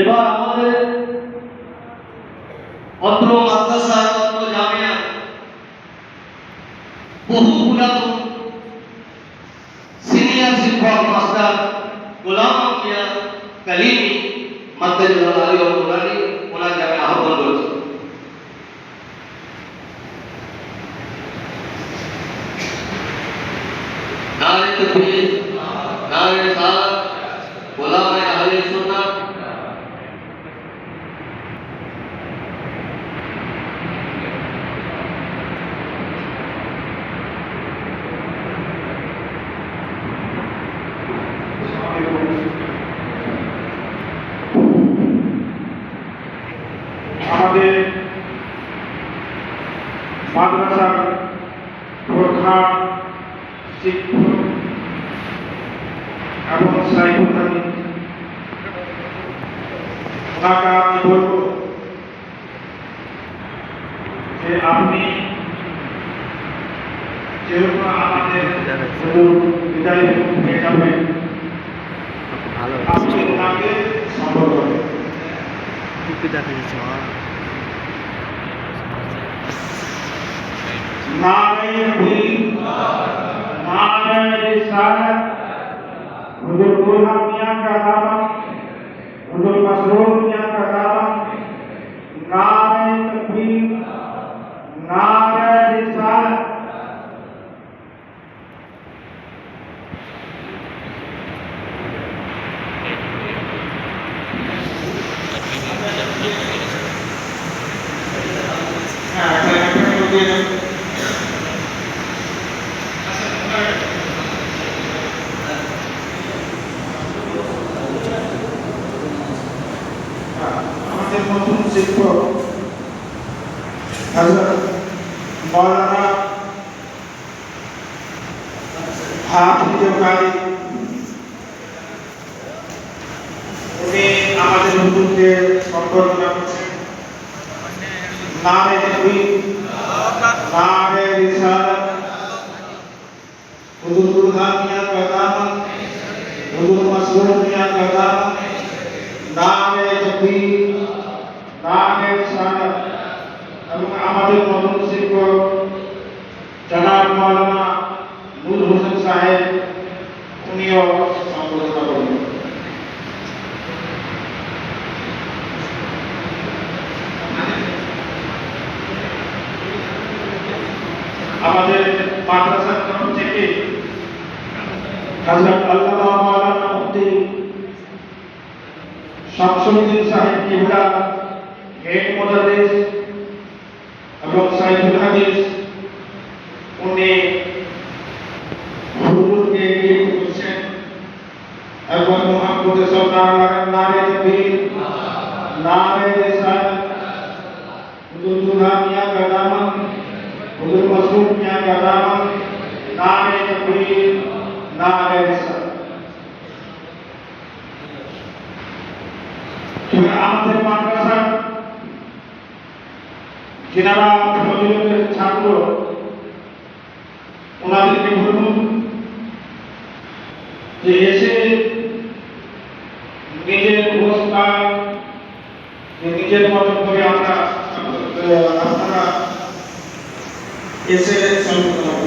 এবার আমাদের অত্র মাদ্রাসা অত্র জামিয়া বহু পুরাতন সিনিয়র শিক্ষক মাস্টার গোলাম আম্বিয়া কালিমি মাদ্দাজুল আলী ও মুরানি ওনার জামিয়া আহ্বান করেছে। নারে তাকবীর, নারে রিসালাত, গোলামে আহলে সুন্নাত। আমাদের মাদ্রাসার প্রধান শিক্ষক এবং সাইফুল হামিদ, ওনাকে আমি বলব যে আপনি যেহেতু আমাদের বিদায় হয়ে যাবেন, আপনি ওনাকে সম্পর্ক করেন। नारे तकबीर, नारे रिसालत, हुजूर गुलाम मियां का दामन, हुजूर मसरूर मियां का दामन। नारे तकबीर, नारे रिसालत। আমাদের নতুন শিক্ষক হযরত মাওলানা হাফিজুল কারি, উনি আমাদের নতুনকে সম্বর্ধনা করছেন। नारे तकबीर, नारे रिसालत, हुजूर गुलाम मियां का दामन, हुजूर मसरूर मियां का दामन। नारे तकबीर, नारे रिसालत। এবং আমাদের নতুন শিক্ষক জনাব মাওলানা নূর হোসেন সাহেব, উনিও সম্বোধনা করবেন। আমাদের মাদ্রাসার তরফ থেকে হযরত আল্লামা মাওলানা মুফতি শামসুদ্দিন সাহেব কিবলা, হেড মুদাররিস এবং সাইফুল হাদিস, উনি হুজুরকে গিফট করছেন এবং মুহাম্মদ সাল্লাল্লাহু আলাইহি ওয়াসাল্লাম নারে তাকবীর, নারে রিসালাত, হুজুর গুলাম মিয়াं का दामन, हुजूर मसरूर मियां का दामन। नारे तकबीर, नारे रिसालत। আমাদের মাদ্রাসার যারা ফজিলতের ছাত্র, ওনাদেরকে বলুন যে এসে নিজের পুরস্কার নিজের মতন করে আপনারা এসে সম্পূর্ণ